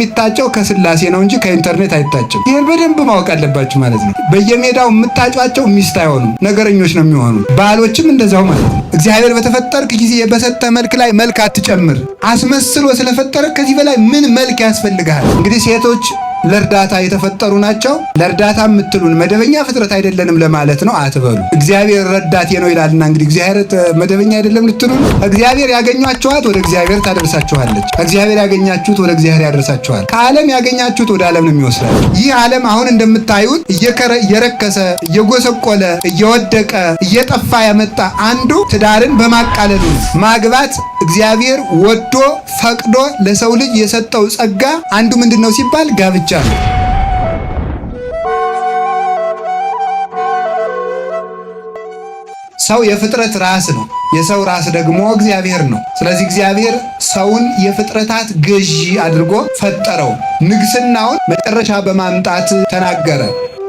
የሚታጨው ከስላሴ ነው እንጂ ከኢንተርኔት አይታጭም። ይሄን በደንብ ማወቅ አለባችሁ ማለት ነው። በየሜዳው የምታጯቸው ሚስት አይሆኑም፣ ነገረኞች ነው የሚሆኑት። ባሎችም እንደዛው ማለት ነው። እግዚአብሔር በተፈጠርክ ጊዜ በሰጠ መልክ ላይ መልክ አትጨምር። አስመስሎ ስለፈጠረ ከዚህ በላይ ምን መልክ ያስፈልጋል? እንግዲህ ሴቶች ለእርዳታ የተፈጠሩ ናቸው። ለእርዳታ የምትሉን መደበኛ ፍጥረት አይደለንም ለማለት ነው አትበሉ። እግዚአብሔር ረዳቴ ነው ይላልና እንግዲህ እግዚአብሔር መደበኛ አይደለም ልትሉ ነው። እግዚአብሔር ያገኛችኋት ወደ እግዚአብሔር ታደርሳችኋለች። እግዚአብሔር ያገኛችሁት ወደ እግዚአብሔር ያደርሳችኋል። ከዓለም ያገኛችሁት ወደ ዓለም ነው የሚወስዳችሁ። ይህ ዓለም አሁን እንደምታዩት እየረከሰ እየጎሰቆለ እየወደቀ እየጠፋ ያመጣ አንዱ ትዳርን በማቃለሉ ማግባት እግዚአብሔር ወዶ ፈቅዶ ለሰው ልጅ የሰጠው ጸጋ አንዱ ምንድነው ሲባል ጋብቻ ነው። ሰው የፍጥረት ራስ ነው። የሰው ራስ ደግሞ እግዚአብሔር ነው። ስለዚህ እግዚአብሔር ሰውን የፍጥረታት ገዢ አድርጎ ፈጠረው። ንግስናውን መጨረሻ በማምጣት ተናገረ።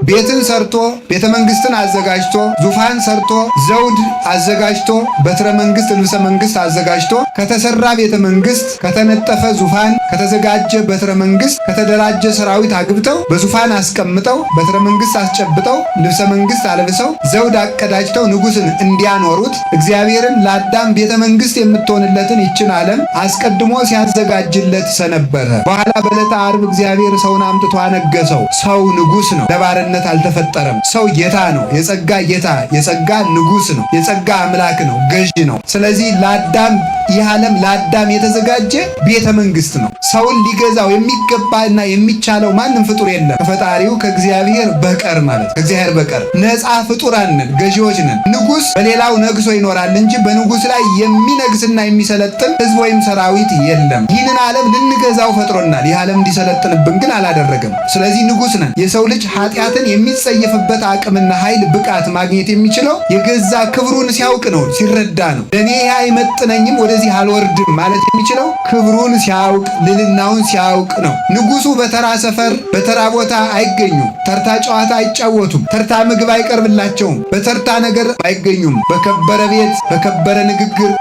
ቤትን ሰርቶ ቤተ መንግስትን አዘጋጅቶ ዙፋን ሰርቶ ዘውድ አዘጋጅቶ በትረ መንግስት ልብሰ መንግስት አዘጋጅቶ ከተሰራ ቤተ መንግስት ከተነጠፈ ዙፋን ከተዘጋጀ በትረ መንግስት ከተደራጀ ሰራዊት አግብተው በዙፋን አስቀምጠው በትረ መንግስት አስጨብጠው ልብሰ መንግስት አለብሰው ዘውድ አቀዳጅተው ንጉስን እንዲያኖሩት እግዚአብሔርን ለአዳም ቤተ መንግስት የምትሆንለትን ይችን ዓለም አስቀድሞ ሲያዘጋጅለት ሰነበረ። በኋላ በዕለተ ዓርብ እግዚአብሔር ሰውን አምጥቶ አነገሰው። ሰው ንጉስ ነው። ለባርነት አልተፈጠረም። ሰው ጌታ ነው። የጸጋ ጌታ፣ የጸጋ ንጉስ ነው። የጸጋ አምላክ ነው፣ ገዢ ነው። ስለዚህ ለአዳም ይህ ዓለም ለአዳም የተዘጋጀ ቤተ መንግስት ነው። ሰውን ሊገዛው የሚገባና የሚቻለው ማንም ፍጡር የለም ከፈጣሪው ከእግዚአብሔር በቀር ማለት ከእግዚአብሔር በቀር ነፃ ፍጡራን ነን፣ ገዢዎች ነን። ንጉስ በሌላው ነግሶ ይኖራል እንጂ በንጉስ ላይ የሚነግስና የሚሰለጥን ህዝብ ወይም ሰራዊት የለም። ይህንን ዓለም ልንገዛው ፈጥሮናል። ይህ ዓለም እንዲሰለጥንብን ግን አላደረገም። ስለዚህ ንጉስ ነን። የሰው ልጅ ኃጢአትን የሚጸየፍበት አቅምና ኃይል ብቃት ማግኘት የሚችለው የገዛ ክብሩን ሲያውቅ ነው፣ ሲረዳ ነው። ለእኔ ይህ አይመጥነኝም ወደዚህ አልወርድም ማለት የሚችለው ክብሩን ሲያውቅ ልልናውን ሲያውቅ ነው። ንጉሱ በተራ ሰፈር በተራ ቦታ አይገኙም። ተርታ ጨዋታ አይጫወቱም። ተርታ ምግብ አይቀርብላቸውም። በተርታ ነገር አይገኙም። በከበረ ቤት በከበረ ንግግር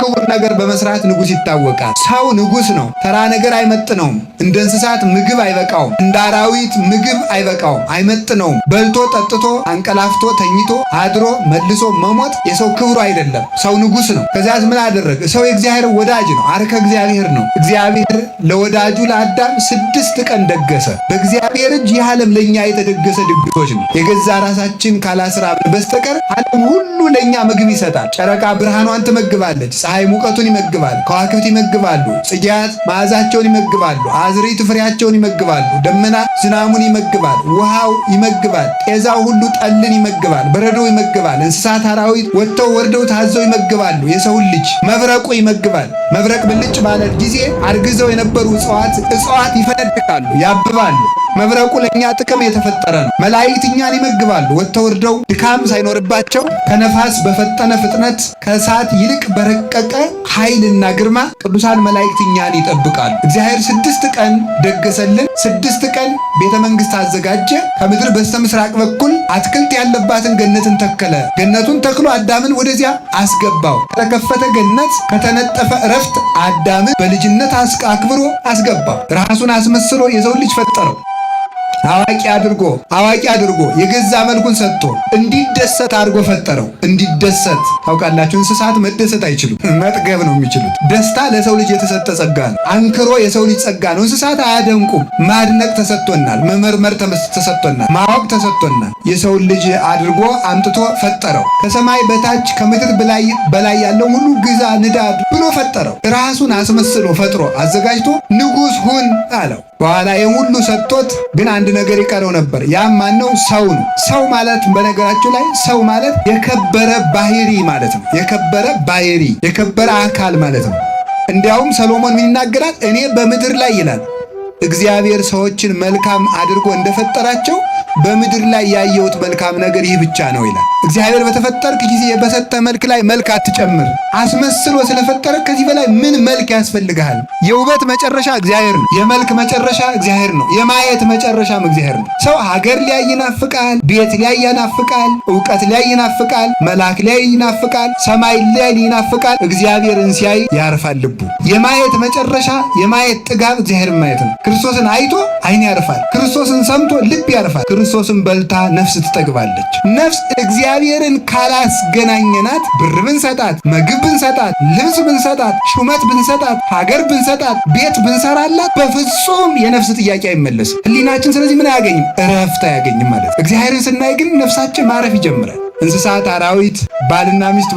ክቡር ነገር በመስራት ንጉስ ይታወቃል። ሰው ንጉስ ነው። ተራ ነገር አይመጥነውም። እንደ እንስሳት ምግብ አይበቃውም። እንደ አራዊት ምግብ አይበቃውም፣ አይመጥነውም። በልቶ ጠጥቶ አንቀላፍቶ ተኝቶ አድሮ መልሶ መሞት የሰው ክብሩ አይደለም። ሰው ንጉስ ነው። ከዚያስ ምን አደረገ? ሰው የእግዚአብሔር ወዳጅ ነው። አርከ እግዚአብሔር ነው። እግዚአብሔር ለወዳጁ ለአዳም 6 ቀን ደገሰ። በእግዚአብሔር እጅ ይህ ዓለም ለእኛ የተደገሰ ድግሶች ነው። የገዛ ራሳችን ካላስራብን በስተቀር ዓለም ሁሉ ለእኛ ምግብ ይሰጣል። ጨረቃ ብርሃኗን ትመግባለች። ፀሐይ ሙቀቱን ይመግባል። ከዋክብት ይመግባሉ። ጽጌያት መዓዛቸውን ይመግባሉ። አዝርዕት ፍሬያቸውን ይመግባሉ። ደመና ዝናሙን ይመግባል። ውሃው ይመግባል። ጤዛው ሁሉ ጠልን ይመግባል። በረዶ ይመግባል። እንስሳት አራዊት ወጥተው ወርደው ታዘው ይመግባሉ። የሰውን ልጅ መብረቁ ይመግባል። መብረቅ ብልጭ ባለ ጊዜ አርግዘው የነበሩ እጽዋት ይፈነድቃሉ፣ ያብባሉ። መብረቁ ለእኛ ጥቅም የተፈጠረ ነው። መላእክት እኛን ይመግባሉ። ወጥተው ወርደው ድካም ሳይኖርባቸው ከነፋስ በፈጠነ ፍጥነት ከእሳት ይልቅ በረቀቀ ኃይልና ግርማ ቅዱሳን መላእክት እኛን ይጠብቃሉ። እግዚአብሔር 6 ቀን ደገሰልን። 6 ቀን ቤተ መንግስት አዘጋጀ። ከምድር በስተ ምስራቅ በኩል አትክልት ያለባትን ገነትን ተከለ። ገነቱን ተክሎ አዳምን ወደዚያ አስገባው። ከተከፈተ ገነት ከተነጠፈ እረፍት አዳምን በልጅነት አክብሮ አስገባው። ራሱን አስመስሎ የሰው ልጅ ፈጠረው። አዋቂ አድርጎ የገዛ መልኩን ሰጥቶ እንዲደሰት አድርጎ ፈጠረው። እንዲደሰት ታውቃላችሁ፣ እንስሳት መደሰት አይችሉም፣ መጥገብ ነው የሚችሉት። ደስታ ለሰው ልጅ የተሰጠ ጸጋ ነው። አንክሮ የሰው ልጅ ጸጋ ነው። እንስሳት አያደንቁም። ማድነቅ ተሰጥቶናል። መመርመር ተሰጥቶናል። ማወቅ ተሰጥቶናል። የሰው ልጅ አድርጎ አምጥቶ ፈጠረው። ከሰማይ በታች ከምድር በላይ ያለው ሁሉ ግዛ ንዳ ብሎ ፈጠረው። ራሱን አስመስሎ ፈጥሮ አዘጋጅቶ ንጉስ ሁን አለው። በኋላ ይህን ሁሉ ሰጥቶት ግን አንድ ነገር ይቀረው ነበር። ያም ማነው? ሰው ነው። ሰው ማለት በነገራችሁ ላይ ሰው ማለት የከበረ ባህሪ ማለት ነው። የከበረ ባህሪ፣ የከበረ አካል ማለት ነው። እንዲያውም ሰሎሞን ምን ይናገራል? እኔ በምድር ላይ ይላል እግዚአብሔር ሰዎችን መልካም አድርጎ እንደፈጠራቸው በምድር ላይ ያየሁት መልካም ነገር ይህ ብቻ ነው ይላል። እግዚአብሔር በተፈጠርክ ጊዜ በሰጠ መልክ ላይ መልክ አትጨምር። አስመስሎ ስለፈጠረ ከዚህ በላይ ምን መልክ ያስፈልግሃል? የውበት መጨረሻ እግዚአብሔር ነው። የመልክ መጨረሻ እግዚአብሔር ነው። የማየት መጨረሻም እግዚአብሔር ነው። ሰው ሀገር ሊያይ ይናፍቃል፣ ቤት ሊያይ ይናፍቃል፣ እውቀት ሊያይ ይናፍቃል፣ መልአክ ሊያይ ይናፍቃል፣ ሰማይ ሊያይ ይናፍቃል። እግዚአብሔርን ሲያይ ያርፋል ልቡ። የማየት መጨረሻ የማየት ጥጋብ እግዚአብሔርን ማየት ነው። ክርስቶስን አይቶ ዓይን ያርፋል። ክርስቶስን ሰምቶ ልብ ያርፋል። ክርስቶስን በልታ ነፍስ ትጠግባለች። ነፍስ እግዚአብሔርን ካላስገናኘናት ብር ብንሰጣት፣ ምግብ ብንሰጣት፣ ልብስ ብንሰጣት፣ ሹመት ብንሰጣት፣ ሀገር ብንሰጣት፣ ቤት ብንሰራላት በፍጹም የነፍስ ጥያቄ አይመለስም። ሕሊናችን ስለዚህ ምን አያገኝም? እረፍት አያገኝም ማለት። እግዚአብሔርን ስናይ ግን ነፍሳችን ማረፍ ይጀምራል። እንስሳት፣ አራዊት፣ ባልና ሚስት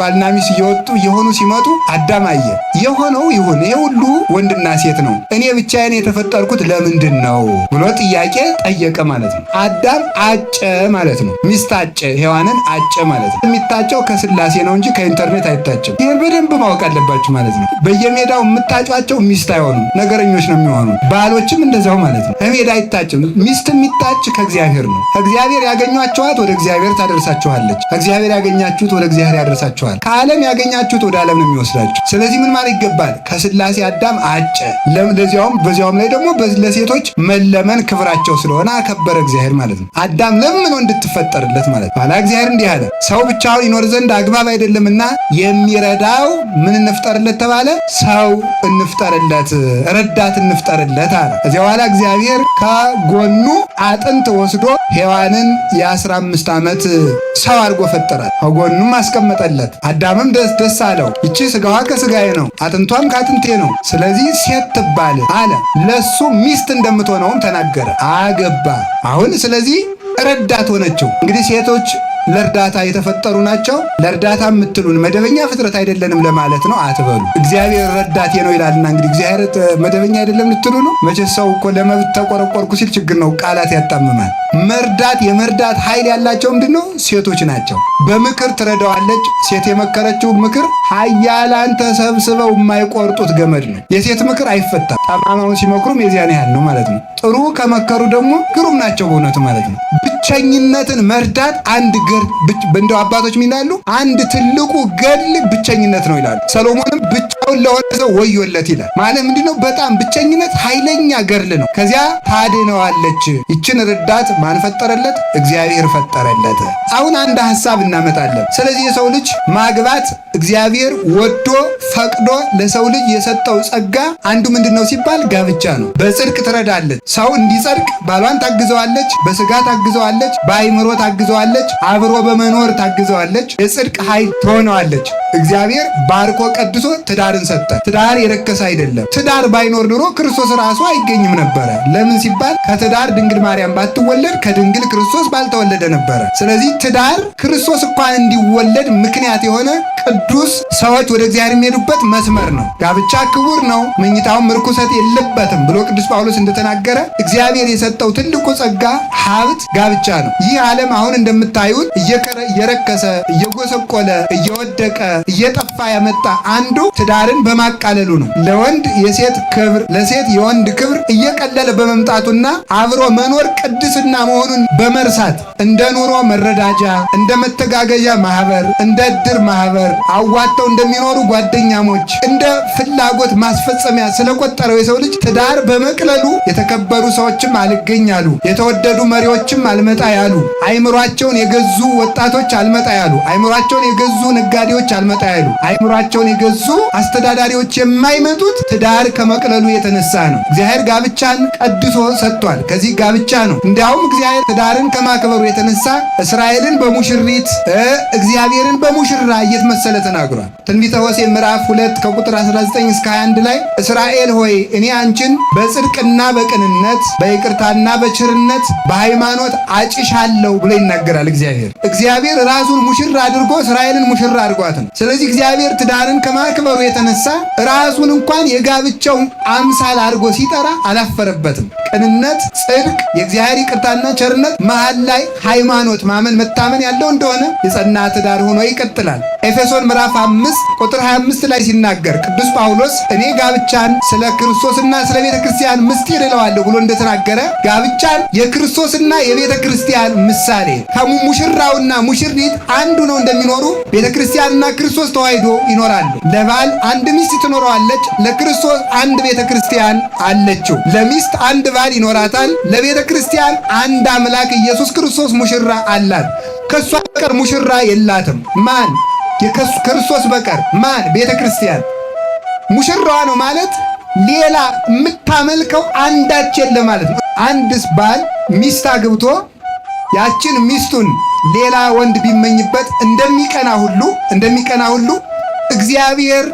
እየሆኑ ሲመጡ አዳም አየ። የሆነው ይሁን፣ ይሄ ሁሉ ወንድና ሴት ነው፣ እኔ ብቻዬን የተፈጠርኩት ለምንድን ነው ብሎ ጥያቄ ጠየቀ ማለት ነው። አዳም አጨ ማለት ነው። ሚስት አጨ፣ ሔዋንን አጨ ማለት ነው። የሚታጨው ከስላሴ ነው እንጂ ከኢንተርኔት አይታጭም። ይህን በደንብ ማወቅ አለባችሁ ማለት ነው። በየሜዳው የምታጯቸው ሚስት አይሆኑም፣ ነገረኞች ነው የሚሆኑ። ባሎችም እንደዛው ማለት ነው። ከሜዳ አይታጭም። ሚስት የሚታጭ ከእግዚአብሔር ነው። ከእግዚአብሔር ያገኟቸዋት ወደ እግዚአብሔር ታደርሳችኋለች። ከእግዚአብሔር ያገኛችሁት ወደ እግዚአብሔር ያደርሳችኋል። ከዓለም ያገኛችሁት ወደ ዓለም ነው የሚወስዳችሁ። ስለዚህ ምን ማለት ይገባል? ከስላሴ አዳም አጨ። በዚያውም ላይ ደግሞ ለሴቶች መለመን ክብራቸው ስለሆነ አከበረ እግዚአብሔር ማለት ነው። አዳም ለምኖ እንድትፈጠርለት ማለት ነው። ኋላ እግዚአብሔር እንዲህ አለ፣ ሰው ብቻውን ይኖር ዘንድ አግባብ አይደለምና የሚረዳው ምን እንፍጠርለት ተባለ? ሰው እንፍጠርለት፣ ረዳት እንፍጠርለት አለ። ከዚያ በኋላ እግዚአብሔር ከጎኑ አጥንት ወስዶ ሔዋንን የ15 ዓመት ሰው አድርጎ ፈጠራት። ከጎኑም አስቀመጠለት። አዳምም ደስ አለው። ይቺ ስጋዋ ከስጋዬ ነው፣ አጥንቷም ከአጥንቴ ነው፣ ስለዚህ ሴት ትባል አለ። ለሱ ሚስት እንደምትሆነውም ተናገረ። አገባ። አሁን ስለዚህ ረዳት ሆነችው። እንግዲህ ሴቶች ለእርዳታ የተፈጠሩ ናቸው። ለእርዳታ የምትሉን መደበኛ ፍጥረት አይደለንም ለማለት ነው አትበሉ። እግዚአብሔር ረዳቴ ነው ይላልና እንግዲህ እግዚአብሔር መደበኛ አይደለም ልትሉ ነው። መቼስ ሰው እኮ ለመብት ተቆረቆርኩ ሲል ችግር ነው፣ ቃላት ያጣምማል። የመርዳት ኃይል ያላቸው ምንድነው? ሴቶች ናቸው። በምክር ትረዳዋለች። ሴት የመከረችው ምክር ኃያላን ተሰብስበው የማይቆርጡት ገመድ ነው። የሴት ምክር አይፈታም። ጠማማውን ሲመክሩም የዚያን ያህል ነው ማለት ነው። ጥሩ ከመከሩ ደግሞ ግሩም ናቸው በእውነቱ ማለት ነው። ብቸኝነትን መርዳት አንድ እንደው አባቶች ሚናሉ አንድ ትልቁ ገድል ብቸኝነት ነው ይላሉ። ሰሎሞንም ብቻውን ለሆነ ሰው ወዮለት ይላል። ማለት ምንድነው? በጣም ብቸኝነት ኃይለኛ ገድል ነው። ከዚያ ታድነዋለች። ይችን ረዳት ማን ፈጠረለት? እግዚአብሔር ፈጠረለት። አሁን አንድ ሐሳብ እናመጣለን። ስለዚህ የሰው ልጅ ማግባት እግዚአብሔር ወዶ ፈቅዶ ለሰው ልጅ የሰጠው ጸጋ አንዱ ምንድነው ሲባል ጋብቻ ነው። በጽድቅ ትረዳለች። ሰው እንዲጸድቅ ባሏን ታግዘዋለች፣ በስጋ ታግዘዋለች፣ በአይምሮ ታግዘዋለች፣ አብሮ በመኖር ታግዘዋለች፣ የጽድቅ ኃይል ትሆነዋለች። እግዚአብሔር ባርኮ ቀድሶ ትዳርን ሰጠ። ትዳር የረከሰ አይደለም። ትዳር ባይኖር ኑሮ ክርስቶስ ራሱ አይገኝም ነበረ። ለምን ሲባል ከትዳር ድንግል ማርያም ባትወለድ ከድንግል ክርስቶስ ባልተወለደ ነበረ። ስለዚህ ትዳር ክርስቶስ እንኳን እንዲወለድ ምክንያት የሆነ ቅዱስ ሰዎች ወደ እግዚአብሔር የሚሄዱበት መስመር ነው። ጋብቻ ክቡር ነው፣ መኝታውም ርኩሰት የለበትም ብሎ ቅዱስ ጳውሎስ እንደተናገረ እግዚአብሔር የሰጠው ትልቁ ጸጋ ሀብት ጋብቻ ነው። ይህ ዓለም አሁን እንደምታዩት እየረከሰ እየጎሰቆለ እየወደቀ እየጠፋ ያመጣ አንዱ ትዳርን በማቃለሉ ነው። ለወንድ የሴት ክብር፣ ለሴት የወንድ ክብር እየቀለለ በመምጣቱና አብሮ መኖር ቅድስና መሆኑን በመርሳት እንደ ኑሮ መረዳጃ፣ እንደ መተጋገዣ ማህበር፣ እንደ እድር ማህበር አዋጥተው እንደሚኖሩ ጓደኛሞች እንደ ፍላጎት ማስፈጸሚያ ስለቆጠረው የሰው ልጅ ትዳር በመቅለሉ የተከበሩ ሰዎችም አልገኝ ያሉ፣ የተወደዱ መሪዎችም አልመጣ ያሉ፣ አይምሯቸውን የገዙ ወጣቶች አልመጣ ያሉ፣ አይምሯቸውን የገዙ ነጋዴዎች አልመጣ ያሉ፣ አይምሯቸውን የገዙ አስተዳዳሪዎች የማይመጡት ትዳር ከመቅለሉ የተነሳ ነው። እግዚአብሔር ጋብቻን ቀድሶ ሰጥቷል። ከዚህ ጋብቻ ነው። እንዲያውም እግዚአብሔር ትዳርን ከማክበሩ የተነሳ እስራኤልን በሙሽሪት እግዚአብሔርን በሙሽራ እየተመሰለ ተናግሯል። ትንቢተ ሆሴዕ ምዕራፍ 2 ከቁጥር 19 እስከ 21 ላይ እስራኤል ሆይ እኔ አንቺን በጽድቅና በቅንነት በይቅርታና በቸርነት በሃይማኖት አጭሻለሁ ብሎ ይናገራል። እግዚአብሔር ራሱን ሙሽራ አድርጎ እስራኤልን ሙሽራ አድርጓት ነው። ስለዚህ እግዚአብሔር ትዳርን ከማክበሩ የተነሳ ራሱን እንኳን የጋብቻው አምሳል አድርጎ ሲጠራ አላፈረበትም። ቅንነት፣ ጽድቅ፣ የእግዚአብሔር ይቅርታና ቸርነት መሃል ላይ ሃይማኖት ማመን መታመን ያለው እንደሆነ የጸና ትዳር ሆኖ ይቀጥላል። ኤፌሶን ምዕራፍ 5 ቁጥር 25 ላይ ሲናገር ቅዱስ ጳውሎስ እኔ ጋብቻን ስለ ክርስቶስና ስለ ቤተ ክርስቲያን ምስጢር እለዋለሁ ብሎ እንደተናገረ ጋብቻን የክርስቶስና የቤተ ክርስቲያን ምሳሌ ከሙሽራውና ሙሽሪት አንዱ ነው እንደሚኖሩ ቤተ ክርስቲያንና ክርስቶስ ተዋህዶ ይኖራሉ። ለባል አንድ ሚስት ትኖረዋለች፣ ለክርስቶስ አንድ ቤተ ክርስቲያን አለችው። ለሚስት አንድ ባል ይኖራታል፣ ለቤተ ክርስቲያን አንድ አምላክ ኢየሱስ ክርስቶስ ሙሽራ አላት። ከሷ በቀር ሙሽራ የላትም። ማን? ከክርስቶስ በቀር ማን? ቤተ ክርስቲያን ሙሽራዋ ነው ማለት ሌላ የምታመልከው አንዳች የለ ማለት ነው። አንድስ ባል ሚስት አግብቶ ያችን ሚስቱን ሌላ ወንድ ቢመኝበት እንደሚቀና ሁሉ እግዚአብሔር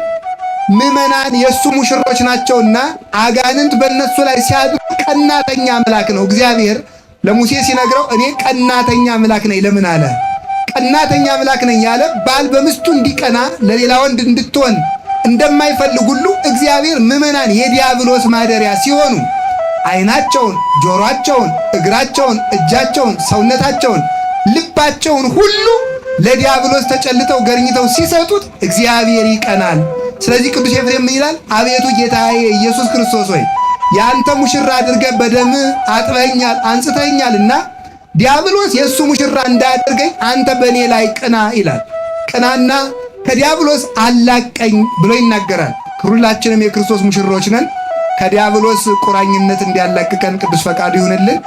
ምዕመናን የእሱ ሙሽሮች ናቸውና አጋንንት በእነሱ ላይ ሲያድሩ ቀናተኛ አምላክ ነው። እግዚአብሔር ለሙሴ ሲነግረው እኔ ቀናተኛ አምላክ ነኝ ለምን አለ? ቀናተኛ አምላክ ነኝ ያለ ባል በሚስቱ እንዲቀና ለሌላ ወንድ እንድትሆን እንደማይፈልግ ሁሉ እግዚአብሔር ምዕመናን የዲያብሎስ ማደሪያ ሲሆኑ ዓይናቸውን፣ ጆሮአቸውን፣ እግራቸውን፣ እጃቸውን፣ ሰውነታቸውን፣ ልባቸውን ሁሉ ለዲያብሎስ ተጨልጠው ገርኝተው ሲሰጡት እግዚአብሔር ይቀናል። ስለዚህ ቅዱስ ኤፍሬም ምን ይላል? አቤቱ ጌታዬ ኢየሱስ ክርስቶስ ሆይ ያንተ ሙሽራ አድርገህ በደም አጥበኛል አንጽተኛልና ዲያብሎስ የእሱ ሙሽራ እንዳያደርገኝ አንተ በእኔ ላይ ቅና ይላል። ቅናና ከዲያብሎስ አላቀኝ ብሎ ይናገራል። ሁላችንም የክርስቶስ ሙሽሮች ነን። ከዲያብሎስ ቁራኝነት እንዲያላቅቀን ቅዱስ ፈቃዱ ይሁንልን።